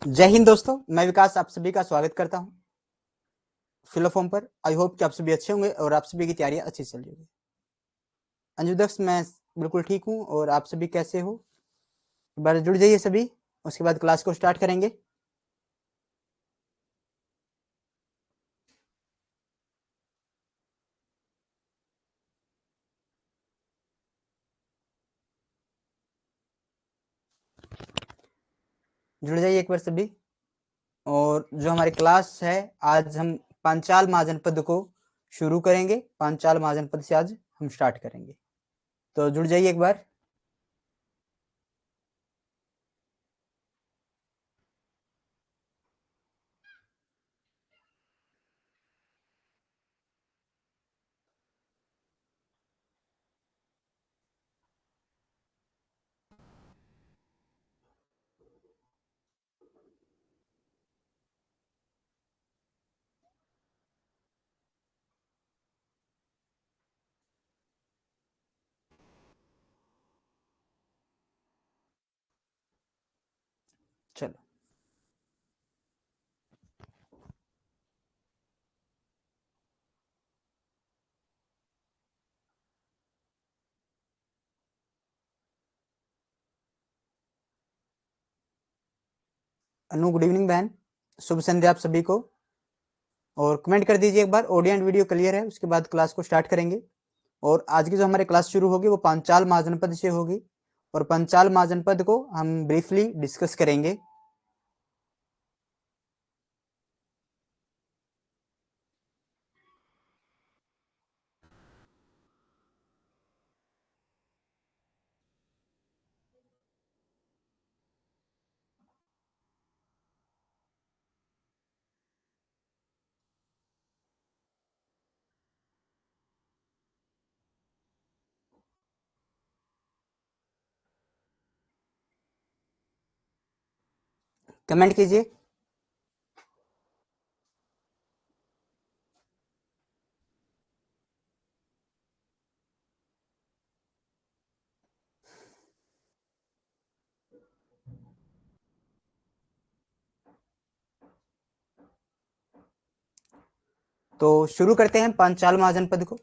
जय हिंद दोस्तों, मैं विकास आप सभी का स्वागत करता हूं फिलोफॉर्म पर। आई होप कि आप सभी अच्छे होंगे और आप सभी की तैयारियां अच्छी चल रही होगी। अंजुदक्ष मैं बिल्कुल ठीक हूं और आप सभी कैसे हो? एक बार जुड़ जाइए सभी, उसके बाद क्लास को स्टार्ट करेंगे। जुड़ जाइए एक बार सभी। और जो हमारी क्लास है, आज हम पांचाल महाजनपद को शुरू करेंगे। पांचाल महाजनपद से आज हम स्टार्ट करेंगे, तो जुड़ जाइए एक बार। चलो, अनु गुड इवनिंग बहन, शुभ संध्या आप सभी को। और कमेंट कर दीजिए एक बार ऑडियो एंड वीडियो क्लियर है, उसके बाद क्लास को स्टार्ट करेंगे। और आज की जो हमारी क्लास शुरू होगी वो पांचाल महाजनपद से होगी, और पांचाल महाजनपद को हम ब्रीफली डिस्कस करेंगे। कमेंट कीजिए। तो शुरू करते हैं पांचाल महाजनपद को।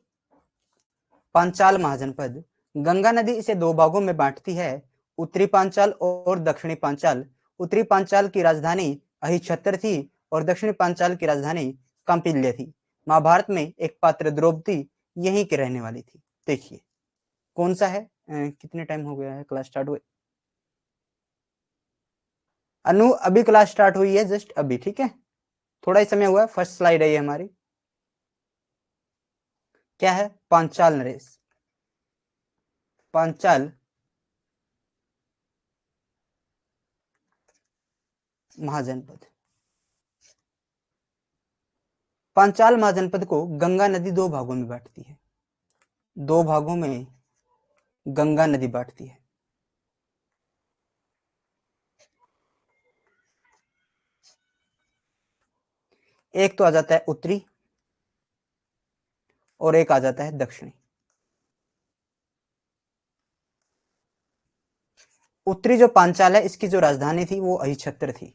पांचाल महाजनपद गंगा नदी इसे दो भागों में बांटती है, उत्तरी पांचाल और दक्षिणी पांचाल। उत्तरी पांचाल की राजधानी अहिछत्र थी और दक्षिणी पांचाल की राजधानी कंपिल्य थी। महाभारत में एक पात्र द्रौपदी यहीं की रहने वाली थी। देखिए कौन सा है। कितने टाइम हो गया है क्लास स्टार्ट हुए? अनु अभी क्लास स्टार्ट हुई है, जस्ट अभी, ठीक है, थोड़ा ही समय हुआ है। फर्स्ट स्लाइड है ये हमारी। क्या है? पांचाल नरेश। पांचाल महाजनपद। पांचाल महाजनपद को गंगा नदी दो भागों में बांटती है। दो भागों में गंगा नदी बांटती है। एक तो आ जाता है उत्तरी और एक आ जाता है दक्षिणी। उत्तरी जो पांचाल है, इसकी जो राजधानी थी वो अहिछत्र थी।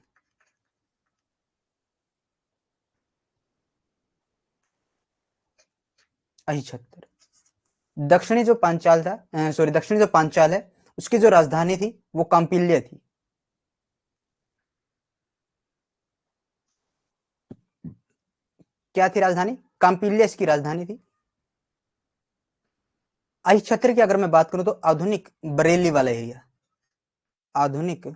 अहिछत्र। दक्षिणी जो पांचाल था, सॉरी, दक्षिणी जो पांचाल है उसकी जो राजधानी थी वो कांपिल्य थी। क्या थी राजधानी? कांपिल्य इसकी राजधानी थी। अहिछत्र की अगर मैं बात करूं तो आधुनिक बरेली वाला एरिया, आधुनिक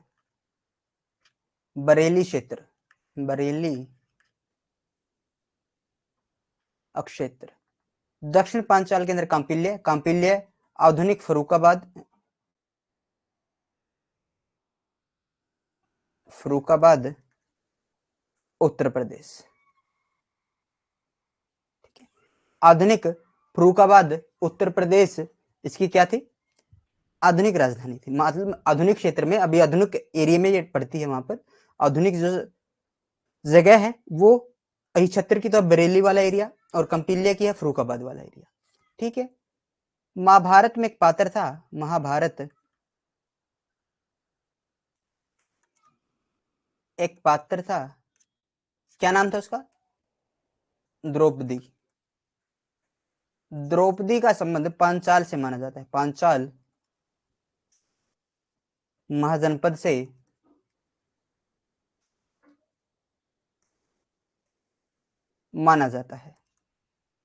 बरेली क्षेत्र, बरेली अक्षेत्र। दक्षिण पांचाल के अंदर कांपिल्य, कांपिल्य आधुनिक फरुखाबाद, फरुखाबाद उत्तर प्रदेश। आधुनिक फरुखाबाद उत्तर प्रदेश इसकी क्या थी? आधुनिक राजधानी थी। मतलब आधुनिक क्षेत्र में, अभी आधुनिक एरिया में ये पड़ती है। वहां पर आधुनिक जो जगह है वो अहिछत्र की तो बरेली वाला एरिया, और कंपिल्य की है फरुखाबाद वाला एरिया। ठीक है। महाभारत में एक पात्र था, महाभारत एक पात्र था, क्या नाम था उसका? द्रौपदी। द्रौपदी का संबंध पांचाल से माना जाता है, पांचाल महाजनपद से माना जाता है।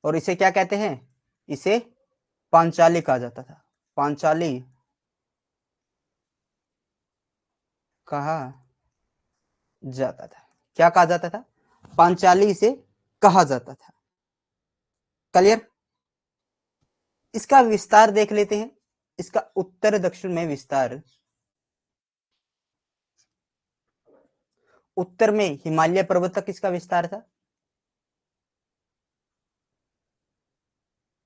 और इसे क्या कहते हैं? इसे पांचाली कहा जाता था, पांचाली कहा जाता था। क्या कहा जाता था? पांचाली इसे कहा जाता था। क्लियर? इसका विस्तार देख लेते हैं, इसका उत्तर दक्षिण में विस्तार। उत्तर में हिमालय पर्वत तक इसका विस्तार था,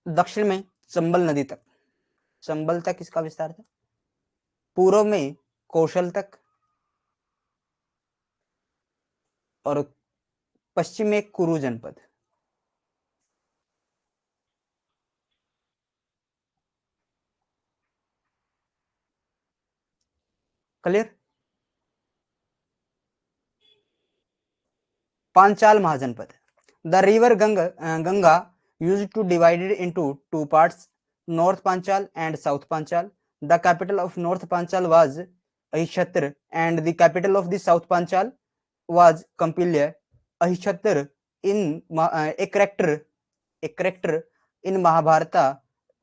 दक्षिण में चंबल नदी तक, चंबल तक इसका विस्तार था, पूर्व में कौशल तक, और पश्चिम में कुरु जनपद। Clear? Panchal Mahajanapada. The river Ganga used to divided into two parts, north Panchal and south Panchal. The capital of north Panchal was Ahichhatra and the capital of the south Panchal was Kampilya. Ahichhatra in a character in Mahabharata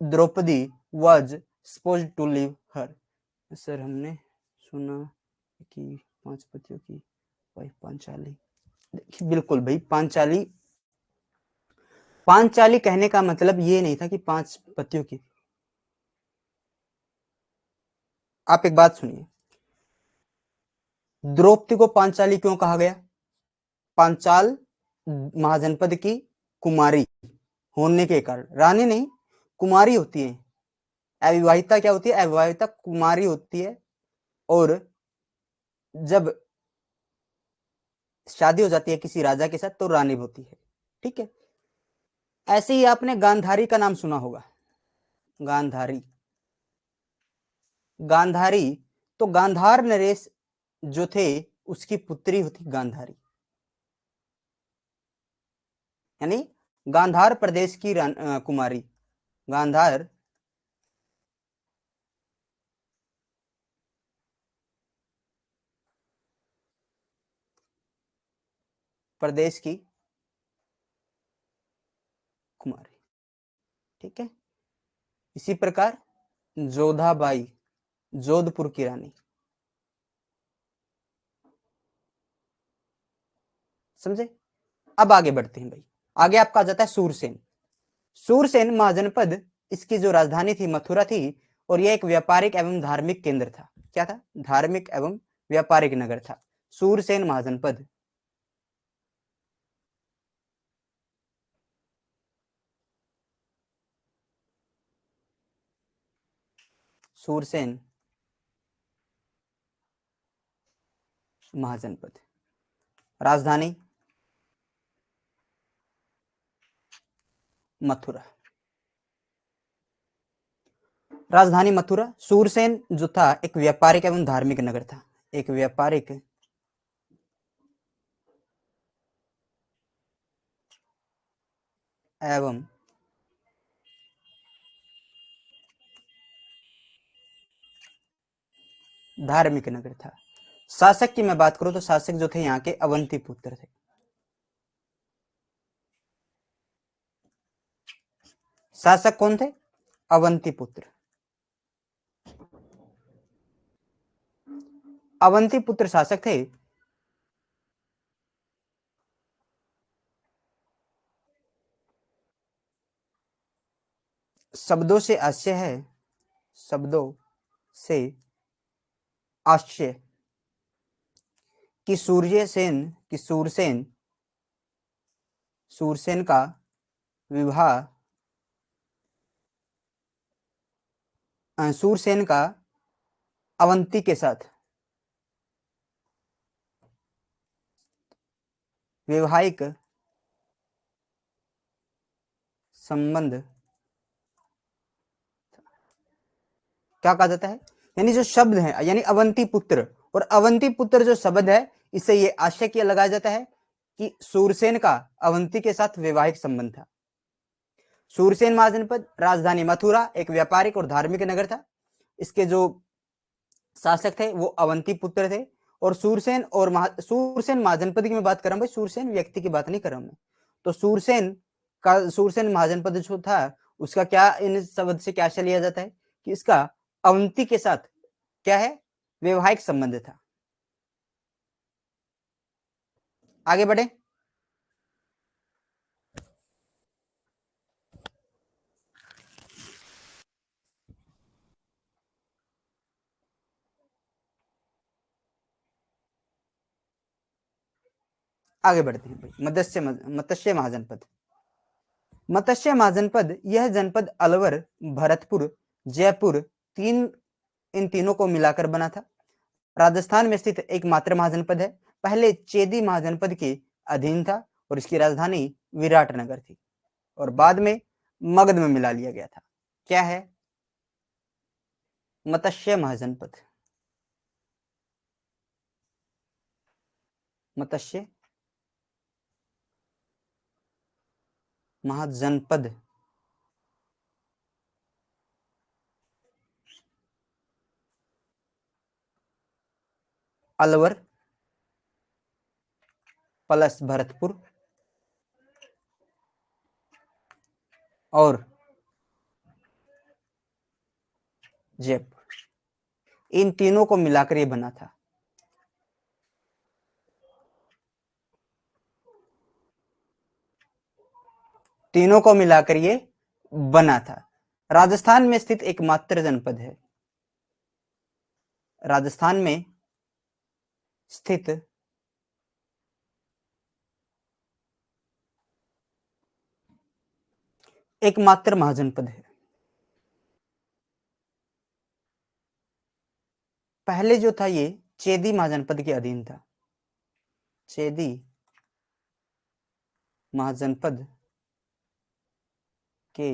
Draupadi was supposed to leave her। Sir हमने सुना कि 5 पतियों की wife Panchali. बिल्कुल भाई, पांचाली, पांचाली कहने का मतलब ये नहीं था कि 5 पतियों की। आप एक बात सुनिए, द्रौपदी को पांचाली क्यों कहा गया? पांचाल महाजनपद की कुमारी होने के कारण, रानी नहीं, कुमारी होती है। अविवाहिता क्या होती है? अविवाहिता कुमारी होती है, और जब शादी हो जाती है किसी राजा के साथ तो रानी होती है। ठीक है? ऐसे ही आपने गांधारी का नाम सुना होगा, गांधारी। गांधारी, तो गांधार नरेश जो थे उसकी पुत्री होती गांधारी, यानी गांधार प्रदेश की कुमारी। गांधार प्रदेश की कुमारी। ठीक है? इसी प्रकार जोधाबाई, जोधपुर की रानी। समझे? अब आगे बढ़ते हैं भाई। आगे आपका आ जाता है सूरसेन। सूरसेन महाजनपद, इसकी जो राजधानी थी मथुरा थी, और यह एक व्यापारिक एवं धार्मिक केंद्र था। क्या था? धार्मिक एवं व्यापारिक नगर था सूरसेन महाजनपद। सूरसेन महाजनपद, राजधानी मथुरा। राजधानी मथुरा। सूरसेन जो था एक व्यापारिक एवं धार्मिक नगर था, एक व्यापारिक एवं धार्मिक नगर था। शासक की मैं बात करूं तो शासक जो थे यहाँ के अवंती पुत्र थे। शासक कौन थे? अवंती पुत्र। अवंती पुत्र शासक थे। शब्दों से आश्चर्य है, शब्दों से आश्चर्य कि सूर्यसेन की सूरसेन, सूरसेन का विवाह, सूरसेन का अवंती के साथ वैवाहिक संबंध, क्या कहा जाता है? यानी जो शब्द है, यानी अवंती पुत्र, और अवंती पुत्र जो शब्द है, इससे ये आशय किया लगाया जाता है कि सूरसेन का अवंती के साथ वैवाहिक संबंध था। सूरसेन महाजनपद राजधानी मथुरा एक व्यापारिक और धार्मिक नगर था। इसके जो शासक थे वो अवंती पुत्र थे। और सूरसेन सूरसेन महाजनपद की मैं बात कर रहा हूँ भाई, सूरसेन व्यक्ति की बात नहीं कर रहा हूं मैं। तो सूरसेन महाजनपद जो था उसका क्या इन शब्द से क्या आशय लिया जाता है कि इसका अवंती के साथ क्या है, वैवाहिक संबंध था। आगे बढ़े। आगे बढ़ते हैं भाई। मत्स्य महाजनपद। मत्स्य महाजनपद यह जनपद अलवर, भरतपुर, जयपुर इन तीनों को मिलाकर बना था। राजस्थान में स्थित एकमात्र महाजनपद है। पहले चेदी महाजनपद के अधीन था और इसकी राजधानी विराटनगर थी और बाद में मगध में मिला लिया गया था। क्या है? मत्स्य महाजनपद। मत्स्य महाजनपद अलवर प्लस भरतपुर और जयपुर, इन तीनों को मिलाकर ये बना था। तीनों को मिलाकर ये बना था। राजस्थान में स्थित एकमात्र जनपद है। राजस्थान में स्थित एकमात्र महाजनपद है। पहले जो था ये चेदी महाजनपद के अधीन था। चेदी महाजनपद के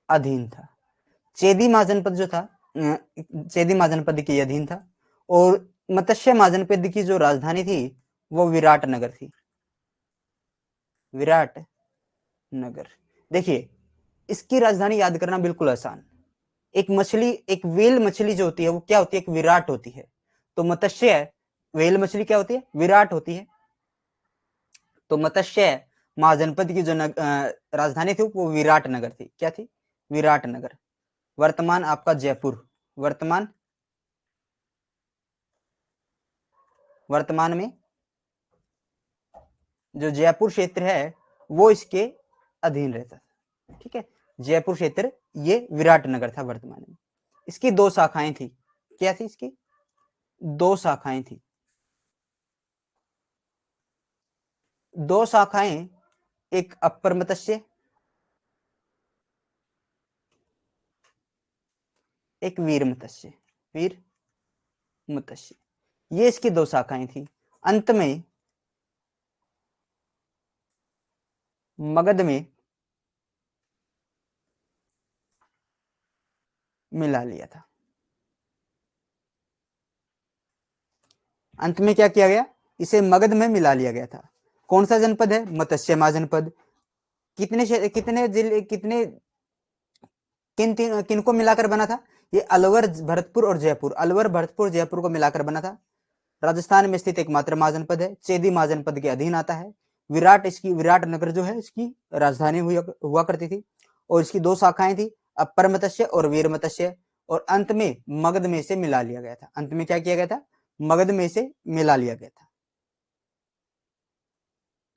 अधीन था। चेदी महाजनपद जो था चेदी महाजनपद के अधीन था और मत्स्य महाजनपद की जो राजधानी थी वो विराटनगर थी। विराटनगर। देखिए इसकी राजधानी याद करना बिल्कुल आसान। एक वेल मछली जो होती है वो क्या होती है? एक विराट होती है। तो मत्स्य वेल मछली क्या होती है? विराट होती है। तो मत्स्य महाजनपद की जो राजधानी थी वो विराटनगर थी। क्या थी? विराटनगर। वर्तमान आपका जयपुर। वर्तमान में जो जयपुर क्षेत्र है वो इसके अधीन रहता था। ठीक है, जयपुर क्षेत्र ये विराटनगर था वर्तमान में। इसकी दो शाखाएं थी। क्या थी इसकी? दो शाखाएं थी। दो शाखाएं, एक अपर मत्स्य, एक वीर मत्स्य। ये इसकी दो शाखाएं थी। अंत में मगध में मिला लिया था। अंत में क्या किया गया? इसे मगध में मिला लिया गया था। कौन सा जनपद है? मत्स्य महाजनपद। कितने जिले, किनको मिलाकर बना था? ये अलवर, भरतपुर और जयपुर, अलवर, भरतपुर, जयपुर को मिलाकर बना था। राजस्थान में स्थित एकमात्र महाजनपद है। चेदी महाजनपद के अधीन आता है। विराटनगर जो है इसकी राजधानी हुआ करती थी और इसकी दो शाखाएं थी, अपर मत्स्य और वीर मत्स्य। और अंत में मगध में से मिला लिया गया था। अंत में क्या किया गया था? मगध में से मिला लिया गया था।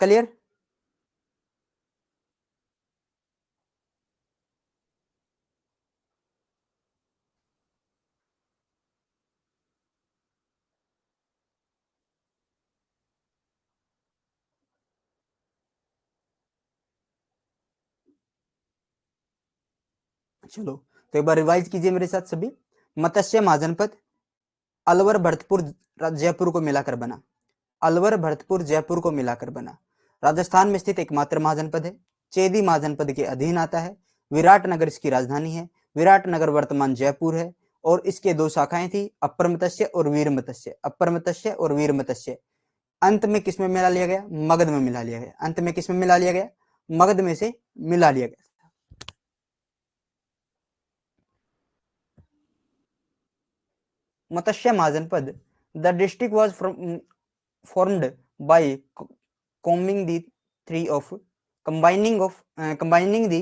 क्लियर? चलो तो एक बार रिवाइज कीजिए मेरे साथ सभी। मत्स्य महाजनपद अलवर, भरतपुर, जयपुर को मिलाकर बना। अलवर, भरतपुर, जयपुर को मिलाकर बना। राजस्थान में स्थित एकमात्र महाजनपद है। चेदी महाजनपद के अधीन आता है। विराटनगर इसकी राजधानी है। विराटनगर वर्तमान जयपुर है और इसके दो शाखाएं थी, अपर मत्स्य और वीर मत्स्य, अपर मत्स्य और वीर मत्स्य। अंत में किसमें मिला लिया गया? मगध में मिला लिया गया। अंत में किसमें मिला लिया गया? मगध में से मिला लिया गया। Matsya Mahajanapada, the district was formed by combing the three of combining the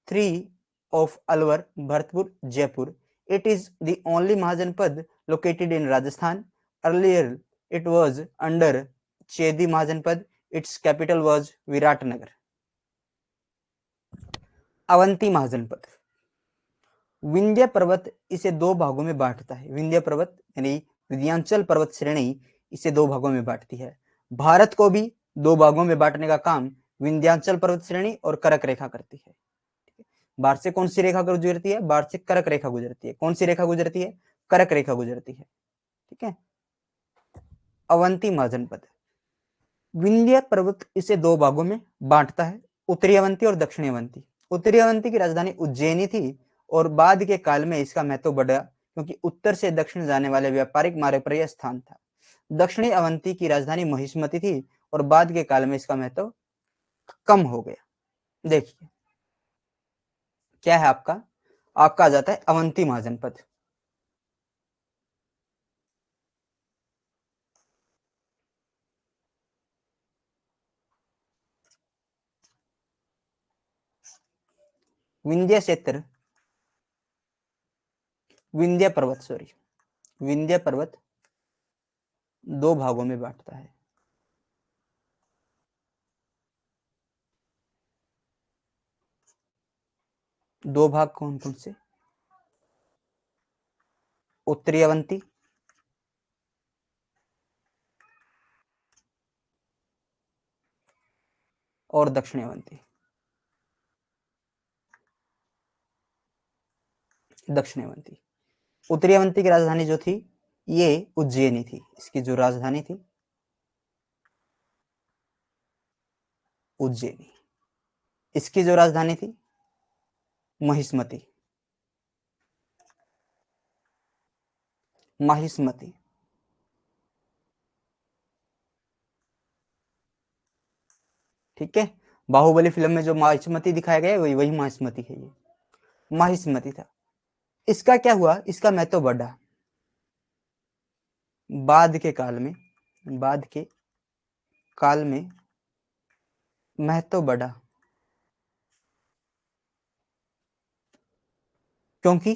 three of Alwar, Bharatpur, Jaipur. It is the only Mahajanpad located in Rajasthan. Earlier, it was under Chedi Mahajanpad. Its capital was Viratnagar. Avanti Mahajanapada, Vindhya पर्वत इसे दो भागों में बांटता है। विंध्य पर्वत यानी विंध्याचल पर्वत श्रेणी इसे दो भागों में बांटती है। भारत को भी दो भागों में बांटने का काम विंध्याचल पर्वत श्रेणी और करक रेखा करती है। बाढ़ से कौन सी रेखा गुजरती है? बाढ़ से करक रेखा गुजरती है। कौन सी रेखा गुजरती है? करक रेखा गुजरती है। ठीक है। अवंती महाजनपद, विंध्य पर्वत इसे दो भागों में बांटता है, उत्तरी अवंती और दक्षिणी अवंती। उत्तरी अवंती की राजधानी उज्जैनी थी और बाद के काल में इसका महत्व बढ़ा क्योंकि उत्तर से दक्षिण जाने वाले व्यापारिक मार्ग पर यह स्थान था। दक्षिणी अवंती की राजधानी महिष्मती थी और बाद के काल में इसका महत्व कम हो गया। देखिए क्या है आपका आ जाता है अवंती महाजनपद। विंध्य क्षेत्र, विंध्य पर्वत दो भागों में बांटता है। दो भाग कौन कौन से? उत्तरी अवंती और दक्षिणी अवंती। दक्षिणी अवंती, उत्तरी अवंती की राजधानी जो थी ये उज्जैनी थी। इसकी जो राजधानी थी उज्जैनी, इसकी जो राजधानी थी महिष्मती। महिष्मती, ठीक है। बाहुबली फिल्म में जो महिष्मती दिखाया गया वही वही महिष्मती है। ये महिष्मती था। इसका क्या हुआ? इसका महत्व बढ़ा बाद के काल में। बाद के काल में महत्व बढ़ा क्योंकि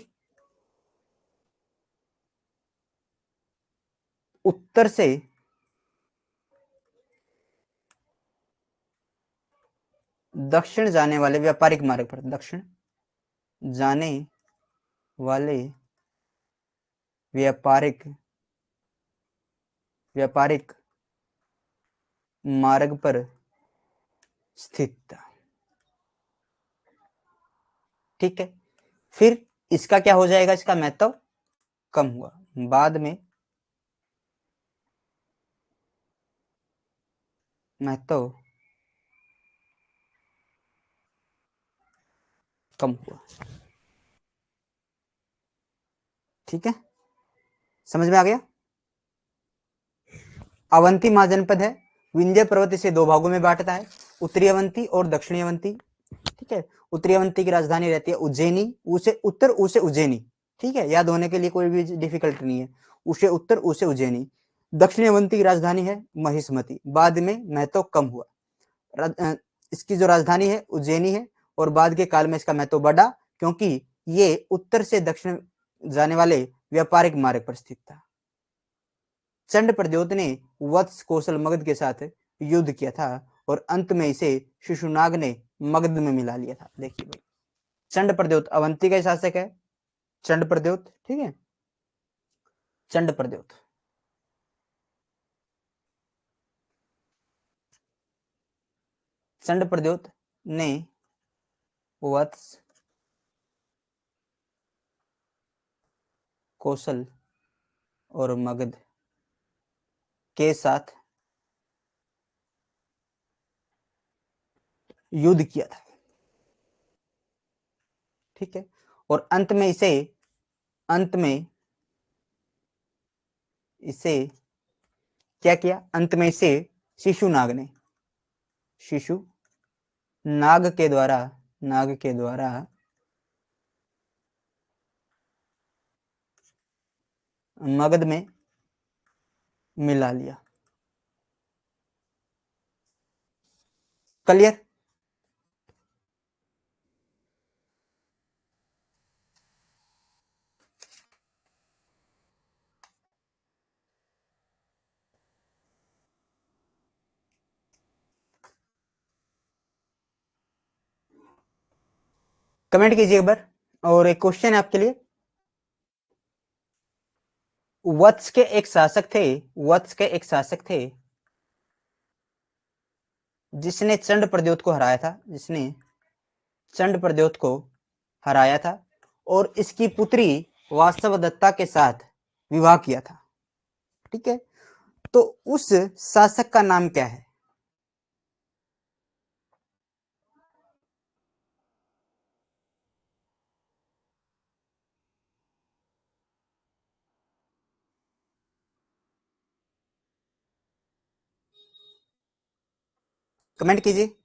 उत्तर से दक्षिण जाने वाले व्यापारिक मार्ग पर, दक्षिण जाने वाले व्यापारिक मार्ग पर स्थित था। ठीक है। फिर इसका क्या हो जाएगा? इसका महत्व कम हुआ। बाद में महत्व कम हुआ। ठीक है, समझ में आ गया? अवंती महाजनपद है, विंध्य पर्वत इसे दो भागों में बांटता है, उत्तरी अवंती और दक्षिणी अवंती। ठीक है। उत्तरी अवंती की राजधानी रहती है उज्जैनी, उसे उत्तर उसे उज्जैनी। ठीक है, याद होने के लिए कोई भी डिफिकल्ट नहीं है। उसे उत्तर उसे उज्जैनी। दक्षिणी अवंती की राजधानी है महिष्मती। बाद में महत्व कम हुआ। इसकी जो राजधानी है उज्जैनी है और बाद के काल में इसका महत्व बढ़ा क्योंकि ये उत्तर से दक्षिण जाने वाले व्यापारिक मार्ग पर स्थित था। चंड प्रद्योत ने वत्स कौशल मगध के साथ युद्ध किया था और अंत में इसे शिशुनाग ने मगध में मिला लिया था। देखिए भाई, चंड प्रद्योत अवंती का शासक है। चंड प्रद्योत, ठीक है, चंड प्रद्योत। चंड प्रद्योत ने वत्स कौशल और मगध के साथ युद्ध किया था। ठीक है, और अंत में इसे अंत में इसे क्या किया, अंत में इसे शिशुनाग ने, शिशु नाग के द्वारा, नाग के द्वारा मगध में मिला लिया। क्लियर? कमेंट कीजिए एक बार। और एक क्वेश्चन है आपके लिए, वत्स के एक शासक थे, वत्स के एक शासक थे जिसने चंड प्रद्योत को हराया था, जिसने चंड प्रद्योत को हराया था और इसकी पुत्री वासवदत्ता के साथ विवाह किया था। ठीक है, तो उस शासक का नाम क्या है? कमेंट कीजिए।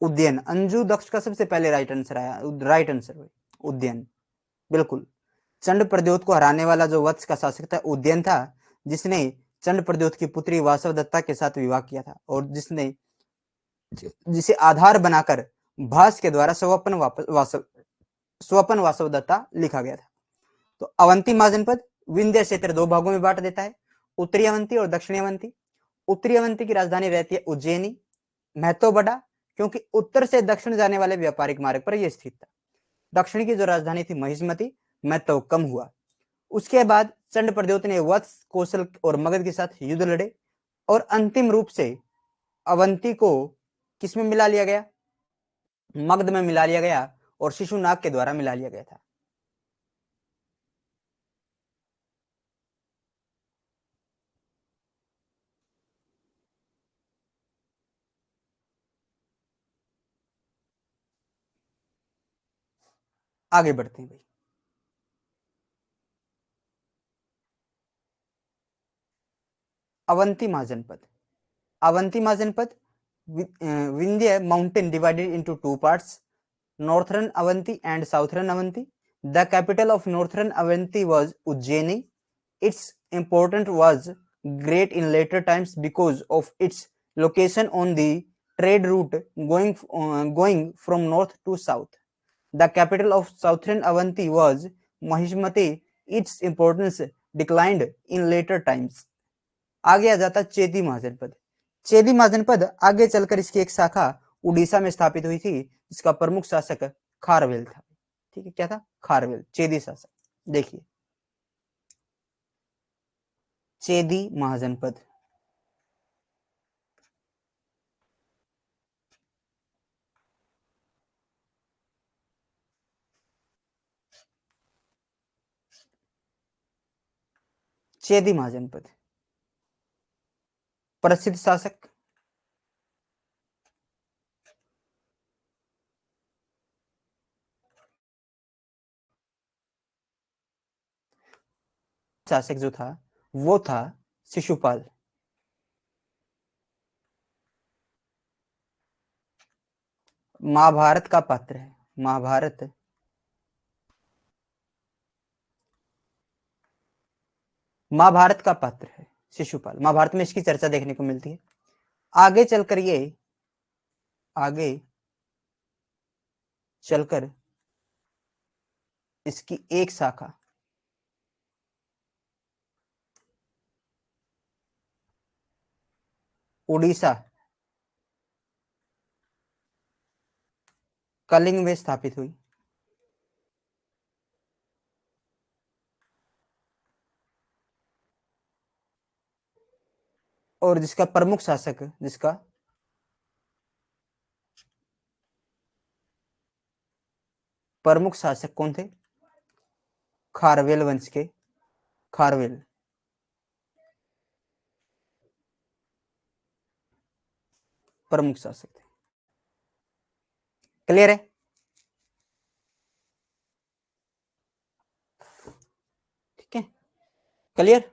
उद्यन, अंजू दक्ष का सबसे पहले राइट आंसर आया, राइट आंसर उद्यन, बिल्कुल। चंड प्रद्योत को हराने वाला जो वत्स का शासक था उद्यन था, जिसने चंड प्रद्योत की पुत्री वासवदत्ता के साथ विवाह किया था और जिसने जिसे आधार बनाकर भास के द्वारा स्वपन वासवदत्ता लिखा गया था। तो अवंती महाजनपद विंध्य क्षेत्र दो भागों में बांट देता है, उत्तरी अवंती और दक्षिणी अवंती। उत्तरी अवंती की राजधानी रहती है उज्जैनी। महत्व बढ़ा क्योंकि उत्तर से दक्षिण जाने वाले व्यापारिक मार्ग पर यह स्थित था। दक्षिण की जो राजधानी थी महिष्मती, महत्व कम हुआ। उसके बाद चंड प्रद्योत ने वत्स, कौशल और मगध के साथ युद्ध लड़े और अंतिम रूप से अवंती को किसमें मिला लिया गया? मगध में मिला लिया गया और शिशुनाग के द्वारा मिला लिया गया था। आगे बढ़ते हैं भाई। Avanti Mahajanapada, Avanti Mahajanapada Vindhya mountain divided into two parts, northern Avanti and southern Avanti. The capital of northern Avanti was Ujjaini. Its importance was great in later times because of its location on the trade route going from north to south. The capital of southern Avanti was Mahishmati. Its importance declined in later times. आगे आ जाता चेदी महाजनपद। चेदी महाजनपद आगे चलकर इसकी एक शाखा उड़ीसा में स्थापित हुई थी, जिसका प्रमुख शासक खारवेल था। ठीक है, क्या था? खारवेल, चेदी शासक। देखिए चेदी महाजनपद, चेदी महाजनपद प्रसिद्ध शासक शासक जो था वो था शिशुपाल। महाभारत का पात्र है, महाभारत महाभारत का पात्र है शिशुपाल। महाभारत में इसकी चर्चा देखने को मिलती है। आगे चलकर ये, आगे चलकर इसकी एक शाखा उड़ीसा कलिंग में स्थापित हुई। और जिसका प्रमुख शासक, जिसका प्रमुख शासक कौन थे? खारवेल वंश के खारवेल। प्रमुख शासक थे। क्लियर है? ठीक है, क्लियर?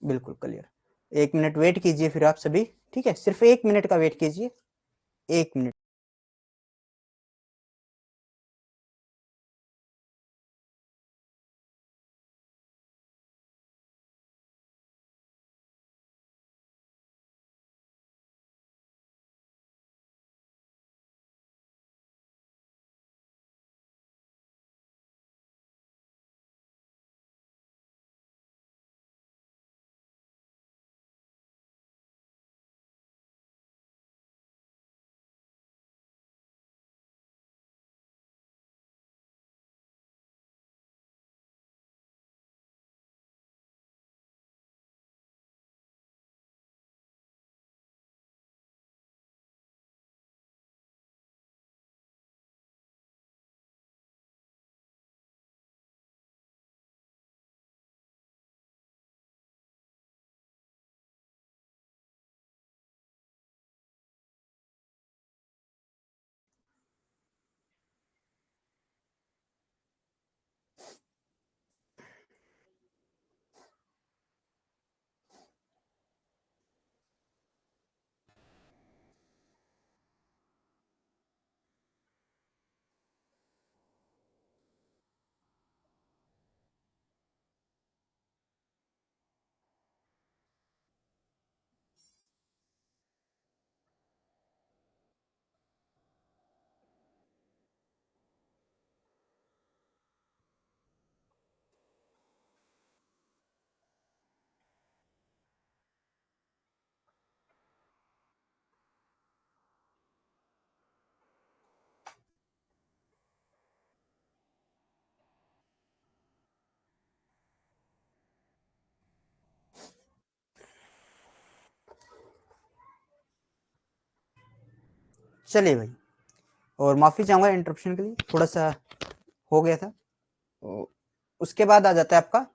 बिल्कुल क्लियर। 1 मिनट वेट कीजिए फिर आप सभी, ठीक है, सिर्फ 1 मिनट का वेट कीजिए, 1 मिनट। चलिए भाई, और माफी चाहूंगा इंटरप्शन के लिए, थोड़ा सा हो गया था। तो उसके बाद आ जाता है आपका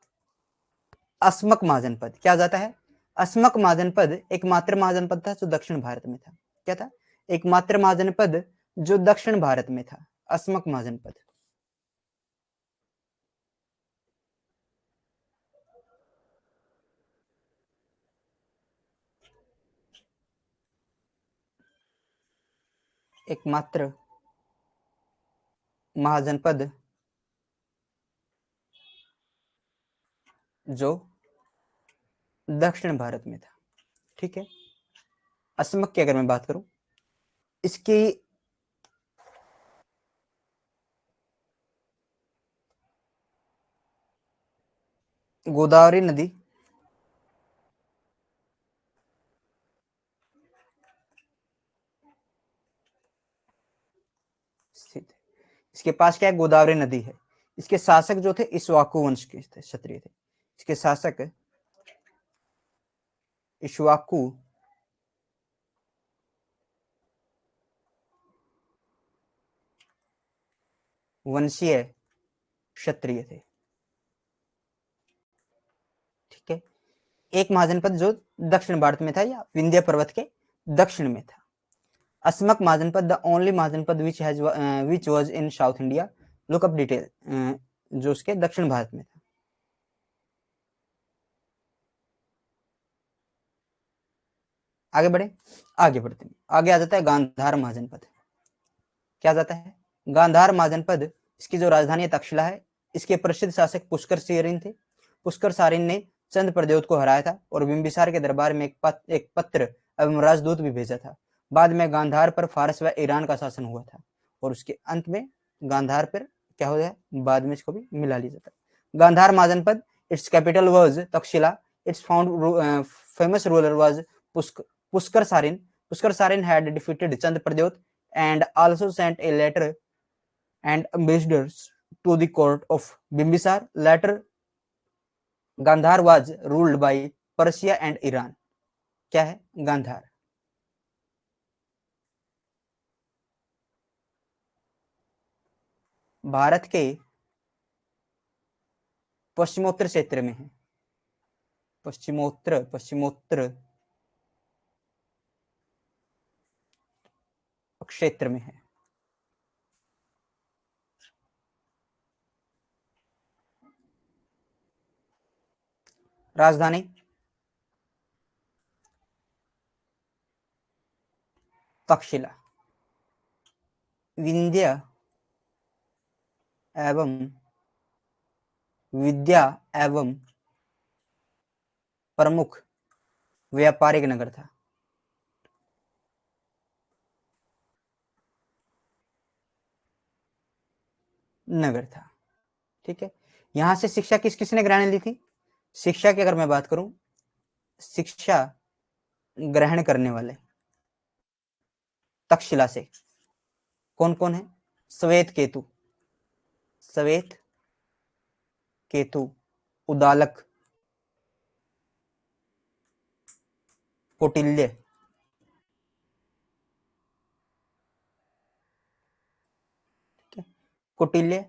अस्मक महाजन पद। क्या आ जाता है? अस्मक महाजन पद एकमात्र महाजन पद था जो दक्षिण भारत में था। क्या था? एकमात्र महाजन पद जो दक्षिण भारत में था, अस्मक महाजन पद। एकमात्र महाजन पद जो दक्षिण भारत में था। ठीक है, अस्मक की अगर मैं बात करूं, इसकी गोदावरी नदी स्थित है। इसके पास क्या है? गोदावरी नदी है। इसके शासक जो थे इक्ष्वाकु वंश के थे, क्षत्रिय थे। इसके शासक इक्ष्वाकु वंशीय क्षत्रिय थे। ठीक है, एक महाजनपद जो दक्षिण भारत में था या विंध्य पर्वत के दक्षिण में था। Asmaka Mahajanapada the only Mahajanapada which was in south India. Look up detail, जो उसके दक्षिण भारत में था। आगे बढ़े, आगे बढ़ते हैं। आगे आ जाता है गांधार महाजनपद। क्या जाता है? गांधार महाजनपद, इसकी जो राजधानी है तक्षशिला है। इसके प्रसिद्ध शासक पुष्कर सेरिन थे। पुष्कर सारिन ने चंद प्रद्योत को हराया था और बिंबिसार के दरबार में एक पत्र एवं राजदूत भी भेजा था। बाद में गांधार पर फारस व ईरान का शासन हुआ था और उसके अंत में गांधार पर क्या हो गया, बाद में इसको भी मिला लिया जाता है। Gandhara Mahajanapada, its capital was Takshashila. Its found famous ruler was Pushkar Sareen. Pushkar Sareen had defeated Chand Pradyota and also sent a letter and ambassadors to the court of Bimbisar. Later Gandhara was ruled by Persia and Iran. क्या है गांधार? भारत के पश्चिमोत्तर क्षेत्र में है। पश्चिमोत्तर क्षेत्र में है। राजधानी तक्षशिला। विंध्य एवं विद्या एवं प्रमुख व्यापारिक नगर था। नगर था, ठीक है। यहां से शिक्षा किस किसने ग्रहण ली थी? शिक्षा की अगर मैं बात करूं, शिक्षा ग्रहण करने वाले तक्षशिला से कौन कौन है? श्वेत केतु, श्वेत केतु, उदालक, कौटिल्य, कौटिल्य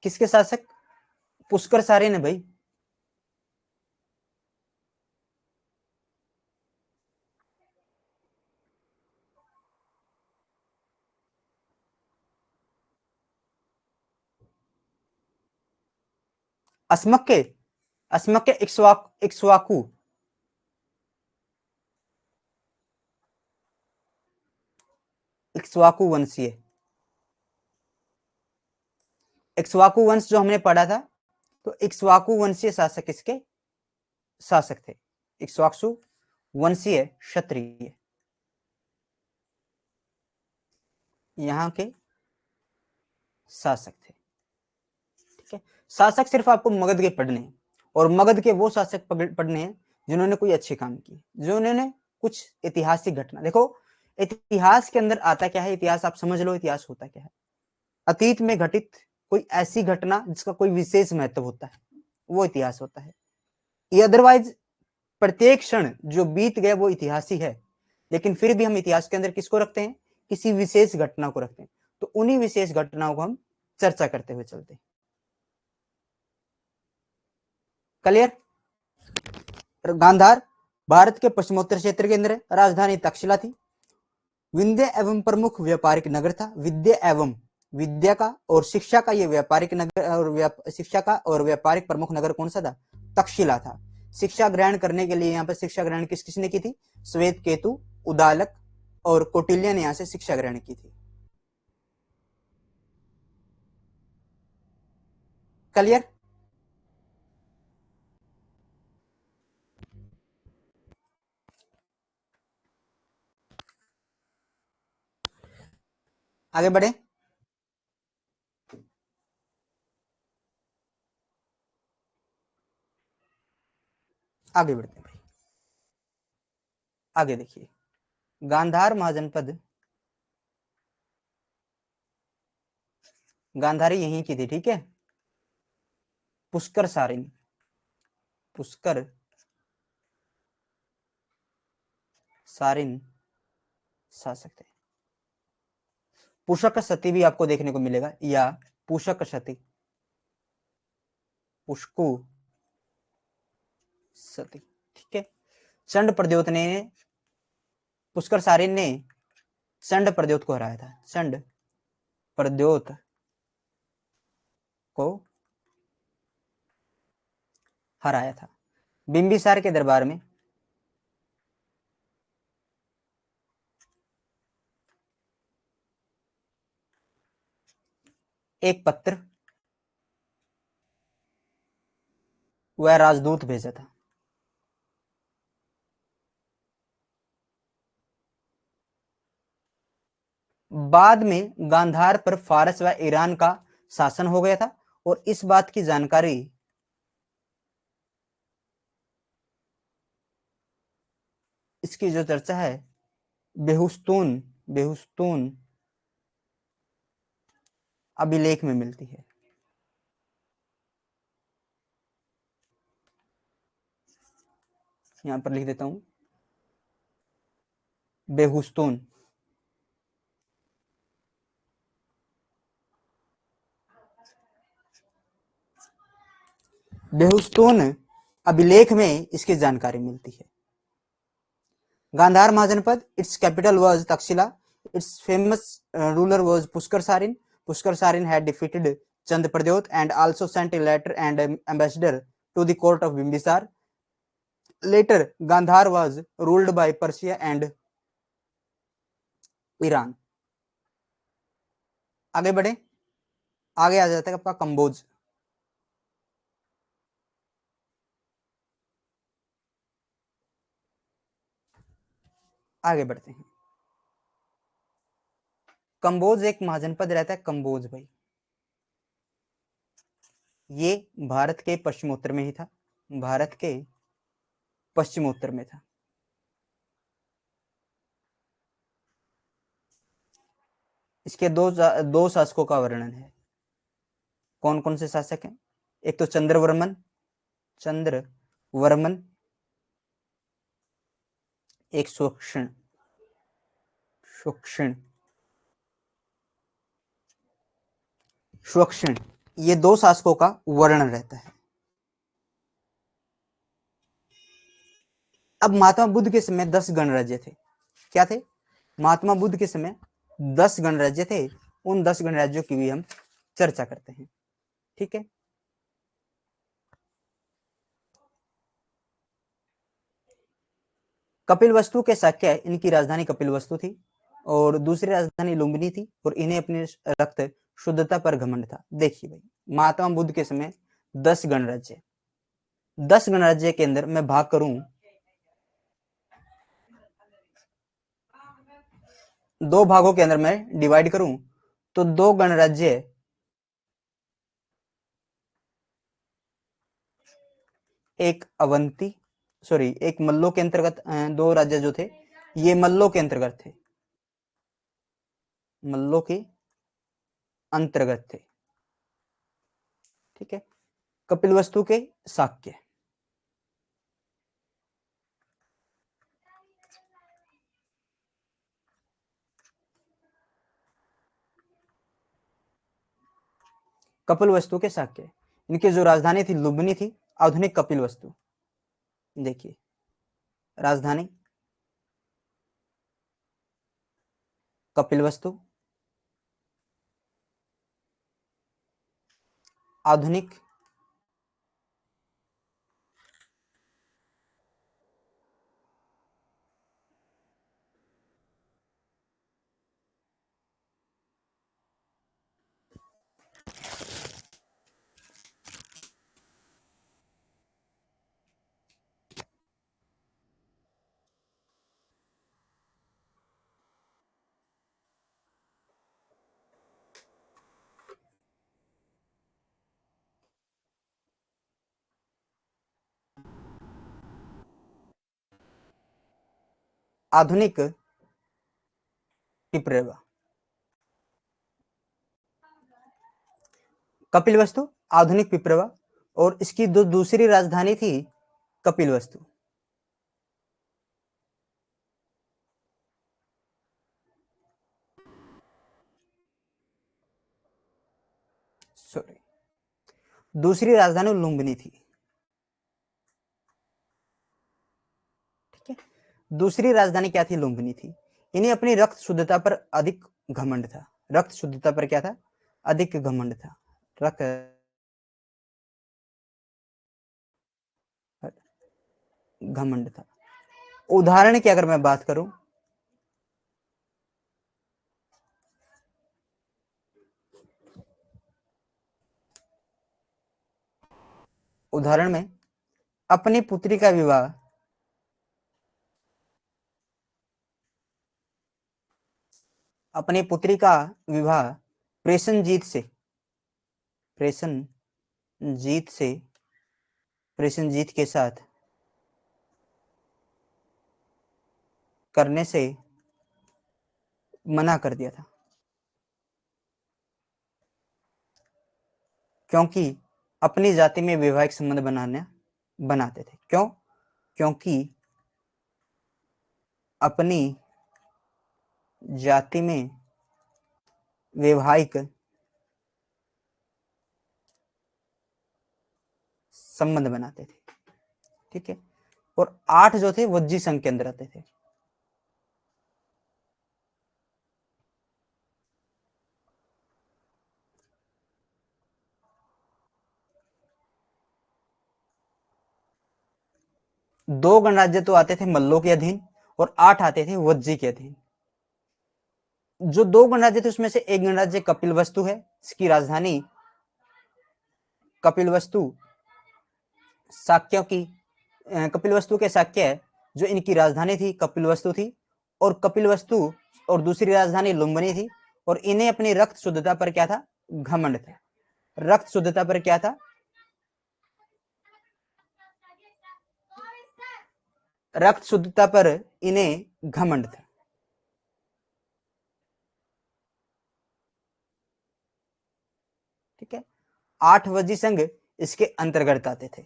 किसके शासक? पुष्कर सारे ने भाई। अस्मक्य, अस्मक्य इक्ष्वाकु, इक्ष्वाकु वंशीय। इक्ष्वाकु वंश जो हमने पढ़ा था, तो इक्ष्वाकु वंशीय शासक किसके शासक थे? इक्ष्वाकु वंशीय क्षत्रिय, यहाँ के शासक थे, ठीक है। शासक सिर्फ आपको मगध के पढ़ने हैं, और मगध के वो शासक पढ़ने हैं जिन्होंने कोई अच्छे काम किए, जिन्होंने कुछ ऐतिहासिक घटना। देखो इतिहास के अंदर आता क्या है, इतिहास आप समझ लो, इतिहास होता क्या है? अतीत में घटित कोई ऐसी घटना जिसका कोई विशेष महत्व होता है, वो इतिहास होता है। ये अदरवाइज प्रत्येक क्षण जो बीत गया वो इतिहास ही है, लेकिन फिर भी हम इतिहास के अंदर किसको रखते हैं? किसी विशेष घटना को रखते हैं। तो उन्हीं विशेष घटनाओं को हम चर्चा करते हुए चलते हैं। क्लियर? गांधार भारत के पश्चिमोत्तर क्षेत्र के अंदर है। राजधानी तक्षशिला थी। विंध्य एवं प्रमुख व्यापारिक नगर था। विद्या एवं विद्या का और शिक्षा का ये व्यापारिक नगर, और शिक्षा का और व्यापारिक प्रमुख नगर कौन सा था? तक्षशिला था। शिक्षा ग्रहण करने के लिए यहाँ पर शिक्षा ग्रहण किस किसने की थी? श्वेत केतु, उदालक और कौटिल्य ने यहाँ से शिक्षा ग्रहण की थी। क्लियर? आगे बढ़े। आगे बढ़ते हैं। आगे देखिए, गांधार महाजनपद, गांधारी यहीं की थी, ठीक है। पुष्कर सारिन, पुष्कर सारिन शासक थे। पुष्क सती भी आपको देखने को मिलेगा, या पुष्क सती, पुष्कु सती, ठीक है। चंड प्रद्योत ने, पुष्कर सारिन ने चंड प्रद्योत को हराया था। चंड प्रद्योत को हराया था बिंबिसार के दरबार में। एक पत्र वह राजदूत भेजा था। बाद में गांधार पर फारस व ईरान का शासन हो गया था, और इस बात की जानकारी इसकी जो चर्चा है बेहुस्तून बेहुस्तून अभिलेख में मिलती है। यहां पर लिख देता हूं, बेहुस्तून। बेहुस्तून अभिलेख में इसकी जानकारी मिलती है। Gandhara Mahajanapada, its capital was Takshashila, its famous ruler was Pushkar Sareen. Pushkar Sareen had defeated Chand Pradyot and also sent a letter and ambassador to the court of Bimbisara. Later Gandhara was ruled by Persia and Iran. आगे बढ़े, आगे आ जाता है आपका कंबोज। आगे बढ़ते हैं। कंबोज एक महाजनपद रहता है, कंबोज भाई। ये भारत के पश्चिमोत्तर में ही था, भारत के पश्चिमोत्तर में था। इसके दो शासकों का वर्णन है। कौन कौन से शासक हैं? एक तो चंद्रवर्मन, चंद्रवर्मन, एक सुक्षण, सुक्षण, सुक्षण, ये दो शासकों का वर्णन रहता है। अब महात्मा बुद्ध के समय 10 गणराज्य थे। क्या थे? महात्मा बुद्ध के समय 10 गणराज्य थे। उन 10 गणराज्यों की भी हम चर्चा करते हैं। ठीक है। कपिलवस्तु के शाक्य, इनकी राजधानी कपिलवस्तु थी और दूसरी राजधानी लुम्बिनी थी और इन्हें अपने रक्त शुद्धता पर घमंड था। देखिए भाई, महात्मा बुद्ध के समय 10 गणराज्य, 10 गणराज्य के अंदर मैं भाग करूं, दो भागों के अंदर मैं डिवाइड करूं तो दो गणराज्य, एक अवंती, सॉरी एक मल्लों के अंतर्गत, दो राज्य जो थे ये मल्लों के अंतर्गत थे, मल्लों के अंतर्गत थे। ठीक है। कपिलवस्तु के शाक्य, कपिलवस्तु के शाक्य, इनकी जो राजधानी थी लुम्बिनी थी, आधुनिक कपिलवस्तु। देखिए राजधानी कपिलवस्तु, आधुनिक आधुनिक पिपरेवा, कपिलवस्तु आधुनिक पिपरेवा, और इसकी जो दूसरी राजधानी थी कपिलवस्तु। सॉरी, दूसरी राजधानी लुम्बिनी थी। ठीक है। दूसरी राजधानी क्या थी? लुम्बिनी थी। इन्हें अपनी रक्त शुद्धता पर अधिक घमंड था। रक्त शुद्धता पर क्या था? अधिक घमंड था। रक्त घमंड था। उदाहरण की अगर मैं बात करूं, उदाहरण में अपनी पुत्री का विवाह अपनी पुत्री का विवाह प्रेषणजीत से, प्रेषणजीत से, प्रेषणजीत के साथ करने से मना कर दिया था, क्योंकि अपनी जाति में वैवाहिक संबंध बनाते थे। क्यों? क्योंकि अपनी जाति में वैवाहिक संबंध बनाते थे। ठीक है, और 8 जो थे वज्जी संघ के अंदर आते थे। दो गणराज्य तो आते थे मल्लों के अधीन और 8 आते थे वज्जी के अधीन। जो दो गणराज्य थे उसमें से एक गणराज्य कपिलवस्तु है, इसकी राजधानी कपिलवस्तु शाक्यों की कपिलवस्तु के शाक्य जो इनकी राजधानी थी कपिलवस्तु थी, और कपिलवस्तु और दूसरी राजधानी लुम्बिनी थी। और इन्हें अपनी रक्त शुद्धता पर क्या था, घमंड था। रक्त शुद्धता पर क्या था, रक्त शुद्धता पर इन्हें घमंड था। ठीक है, 8 वज्जी संघ इसके अंतर्गत आते थे।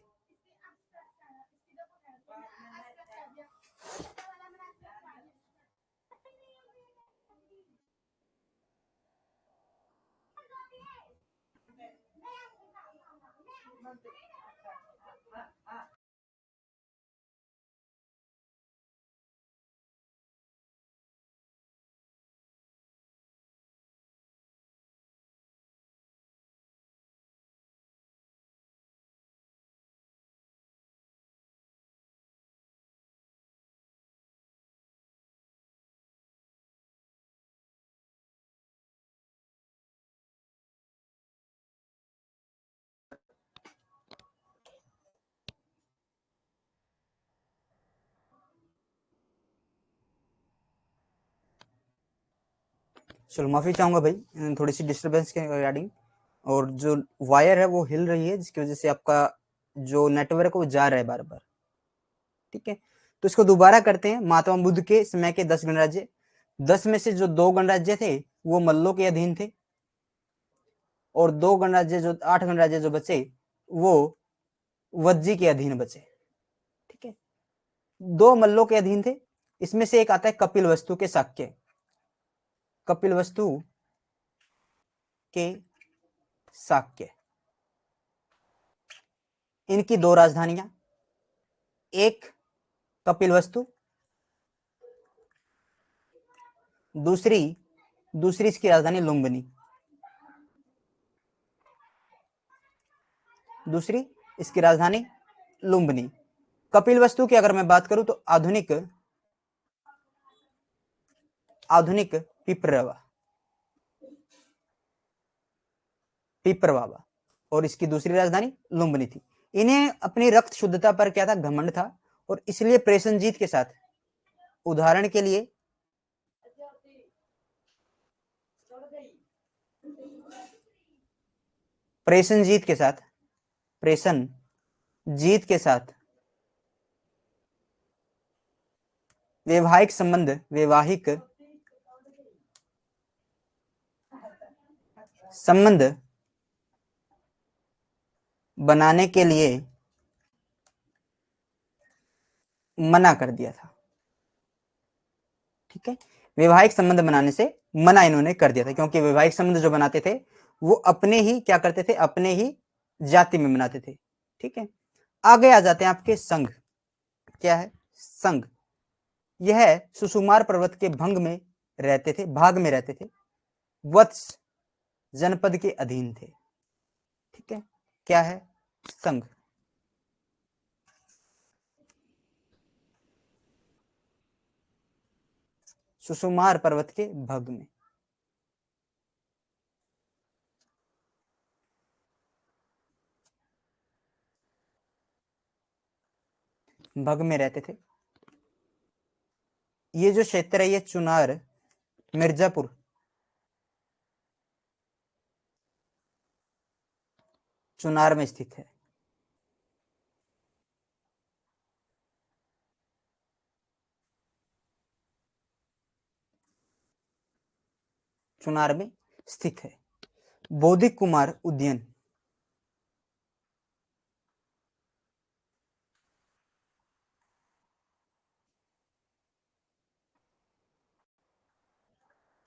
चलो माफी चाहूंगा भाई, थोड़ी सी डिस्टरबेंस के रिगार्डिंग, और जो वायर है वो हिल रही है जिसकी वजह से आपका जो नेटवर्क है वो जा रहा है बार बार। ठीक है, तो इसको दोबारा करते हैं। महात्मा बुद्ध के समय के 10 गणराज्य, 10 में से जो 2 गणराज्य थे वो मल्लों के अधीन थे, और 2 गणराज्य जो 8 गणराज्य जो बचे वो वज्जी के अधीन बचे। ठीक है, 2 मल्लों के अधीन थे, इसमें से एक आता है कपिलवस्तु के शाक्य। कपिलवस्तु के शाक्य, इनकी 2 राजधानियां, एक कपिलवस्तु, दूसरी दूसरी इसकी राजधानी लुम्बिनी। दूसरी इसकी राजधानी लुम्बिनी। कपिलवस्तु की अगर मैं बात करूं तो आधुनिक आधुनिक पिपरवा, पिपरवावा, और इसकी दूसरी राजधानी लुम्बिनी थी। इन्हें अपनी रक्त शुद्धता पर क्या था, घमंड था, और इसलिए प्रेषणजीत के साथ, उदाहरण के लिए प्रेषणजीत के साथ, प्रेषणजीत के साथ वैवाहिक संबंध बनाने के लिए मना कर दिया था। ठीक है, वैवाहिक संबंध बनाने से मना इन्होंने कर दिया था, क्योंकि वैवाहिक संबंध जो बनाते थे वो अपने ही क्या करते थे, अपने ही जाति में बनाते थे। ठीक है, आगे आ जाते हैं आपके संघ। क्या है संघ, यह सुसुमार पर्वत के भाग में रहते थे, वत्स जनपद के अधीन थे। ठीक है, क्या है संघ, सुसुमार पर्वत के भाग में, भाग में रहते थे। ये जो क्षेत्र है ये चुनार, मिर्जापुर, चुनार में स्थित है। चुनार में स्थित है। बौद्धिक कुमार उद्यान,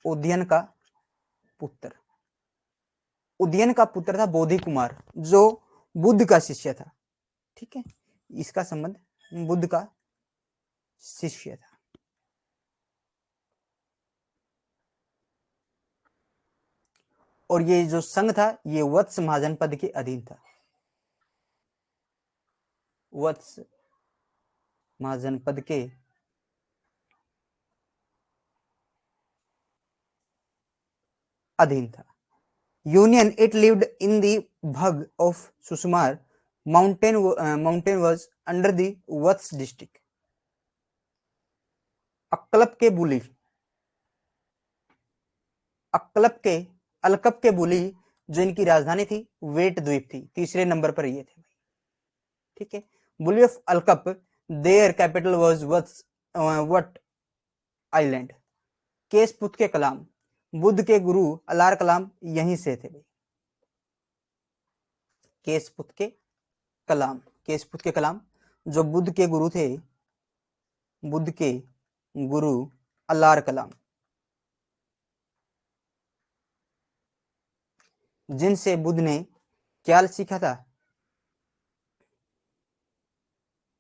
उदयन का पुत्र। उदयन का पुत्र था बोधि कुमार, जो बुद्ध का शिष्य था। ठीक है, इसका संबंध बुद्ध का शिष्य था। और ये जो संघ था ये वत्स महाजनपद के अधीन था। वत्स महाजनपद के अधीन था। Union it lived in the Bhag of Susumar mountain was under the Vatsa district. Akkalap के बुली, अक्कलप के अलकप के बुली जो इनकी राजधानी थी वेट द्वीप थी, तीसरे नंबर पर ये थे। ठीक है, Buli of Alakap, their capital was Vat island. Kesaput के कलाम, बुद्ध के गुरु अलार कलाम यहीं से थे। केसपुत के कलाम, केसपुत के कलाम जो बुद्ध के गुरु थे, बुद्ध के गुरु अलार कलाम, जिनसे बुद्ध ने क्या सीखा था,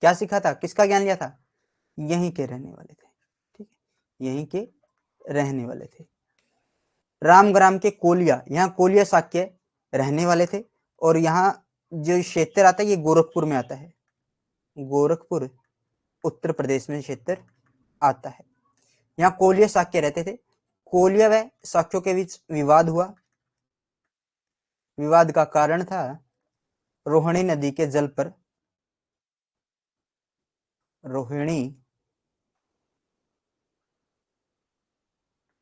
क्या सीखा था, किसका ज्ञान लिया था? यहीं के रहने वाले थे। ठीक है, यहीं के रहने वाले थे। रामग्राम के कोलिया, यहाँ कोलिया शाक्य रहने वाले थे। और यहाँ जो क्षेत्र आता है ये गोरखपुर में आता है, गोरखपुर उत्तर प्रदेश में क्षेत्र आता है। यहाँ कोलिया शाक्य रहते थे। कोलिया व शाक्यों के बीच विवाद हुआ। विवाद का कारण था रोहिणी नदी के जल पर, रोहिणी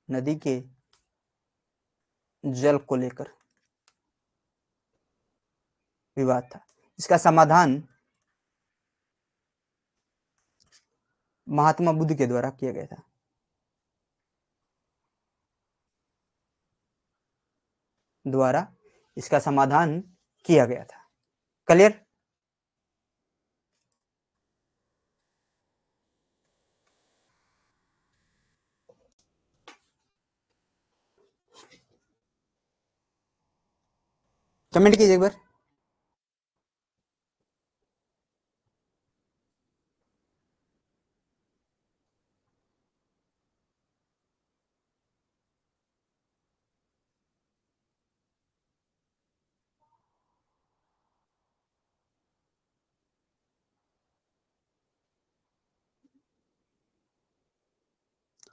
नदी के जल को लेकर विवाद था। इसका समाधान महात्मा बुद्ध के द्वारा किया गया था। द्वारा इसका समाधान किया गया था। क्लियर? कमेंट कीजिए एक बार।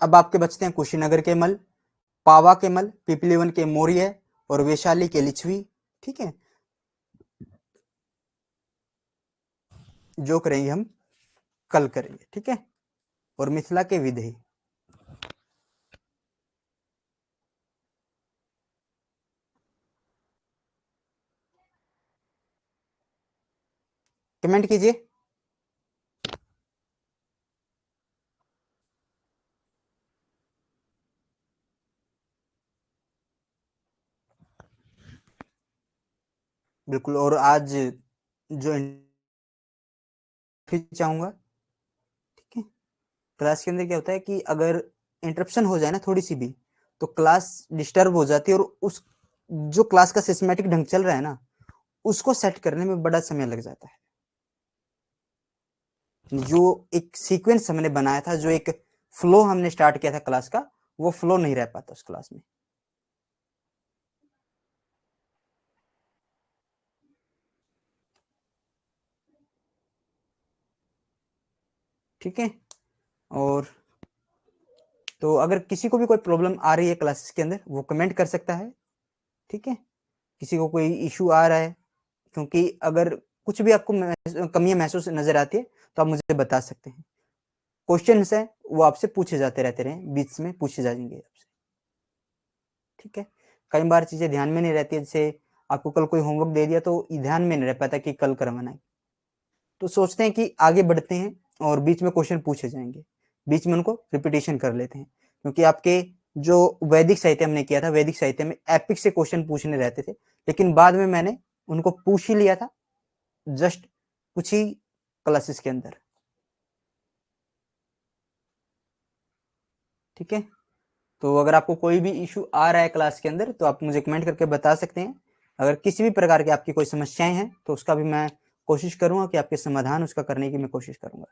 अब आपके बचते हैं कुशीनगर के मल, पावा के मल, पिपलीवन के मौर्य और वैशाली के लिच्छवी। ठीक है, जो करेंगे हम कल करेंगे। ठीक है, और मिथिला के विधेय। कमेंट कीजिए। बिल्कुल। और आज जो चाहूंगा, ठीक है, क्लास के अंदर क्या होता है कि अगर इंटरप्शन हो जाए ना थोड़ी सी भी, तो क्लास डिस्टर्ब हो जाती है। और उस जो क्लास का सिस्टमेटिक ढंग चल रहा है ना, उसको सेट करने में बड़ा समय लग जाता है। जो एक सीक्वेंस हमने बनाया था, जो एक फ्लो हमने स्टार्ट किया था क्लास का, वो फ्लो नहीं रह पाता उस क्लास में। ठीक है, और तो अगर किसी को भी कोई प्रॉब्लम आ रही है क्लासेस के अंदर, वो कमेंट कर सकता है। ठीक है, किसी को कोई इशू आ रहा है, क्योंकि अगर कुछ भी आपको कमियां महसूस नजर आती है तो आप मुझे बता सकते हैं। क्वेश्चंस है वो आपसे पूछे जाते रहते रहे, बीच में पूछे जाएंगे आपसे। ठीक है, कई बार चीजें ध्यान में नहीं रहती है। जैसे आपको कल कोई होमवर्क दे दिया तो ध्यान में नहीं रह पाता कि कल करवाना है, तो सोचते हैं कि आगे बढ़ते हैं और बीच में क्वेश्चन पूछे जाएंगे, बीच में उनको रिपीटेशन कर लेते हैं। क्योंकि आपके जो वैदिक साहित्य हमने किया था, वैदिक साहित्य में एपिक से क्वेश्चन पूछने रहते थे, लेकिन बाद में मैंने उनको पूछ ही लिया था जस्ट कुछ ही क्लासेस के अंदर। ठीक है, तो अगर आपको कोई भी इशू आ रहा है क्लास के अंदर तो आप मुझे कमेंट करके बता सकते हैं। अगर किसी भी प्रकार की आपकी कोई समस्याएं हैं तो उसका भी मैं कोशिश करूंगा कि आपके समाधान उसका करने की मैं कोशिश करूंगा।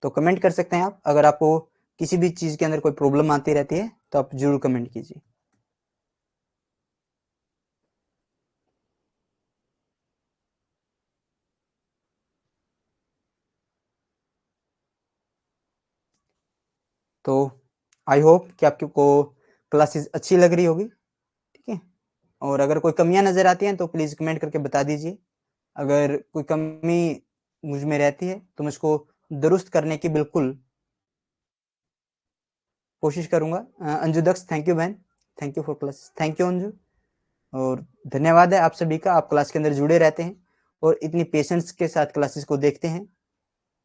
तो कमेंट कर सकते हैं आप। अगर आपको किसी भी चीज के अंदर कोई प्रॉब्लम आती रहती है तो आप जरूर कमेंट कीजिए। तो आई होप कि आपको क्लासेस अच्छी लग रही होगी, ठीक है। और अगर कोई कमियां नजर आती हैं तो प्लीज कमेंट करके बता दीजिए। अगर कोई कमी मुझ में रहती है तो मैं उसको दुरुस्त करने की बिल्कुल कोशिश करूंगा। अंजू दक्ष, थैंक यू बहन, thank you for class, thank you Anju. और धन्यवाद है आप सभी का, आप क्लास के अंदर जुड़े रहते हैं और इतनी पेशेंस के साथ क्लासेस को देखते हैं।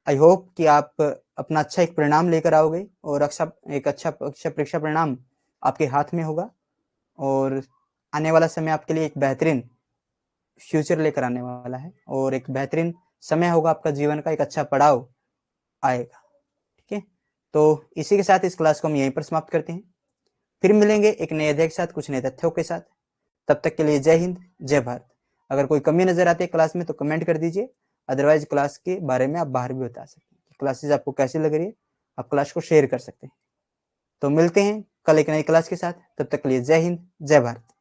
आई होप कि आप अपना अच्छा एक परिणाम लेकर आओगे और एक अच्छा परीक्षा परिणाम आपके हाथ में होगा और आने वाला समय आपके लिए एक बेहतरीन फ्यूचर लेकर आने वाला है और एक बेहतरीन समय होगा आपका जीवन का, एक अच्छा पड़ाव आएगा, ठीक है। तो इसी के साथ इस क्लास को हम यहीं पर समाप्त करते हैं। फिर मिलेंगे एक नए अध्याय के साथ, कुछ नए तथ्यों के साथ। तब तक के लिए जय हिंद, जय भारत। अगर कोई कमी नजर आती है क्लास में तो कमेंट कर दीजिए, अदरवाइज क्लास के बारे में आप बाहर भी बता सकते हैं। क्लासेस आपको कैसी लग रही है, आप क्लास को शेयर कर सकते हैं। तो मिलते हैं कल एक नई क्लास के साथ, तब तक के लिए जय हिंद, जय भारत।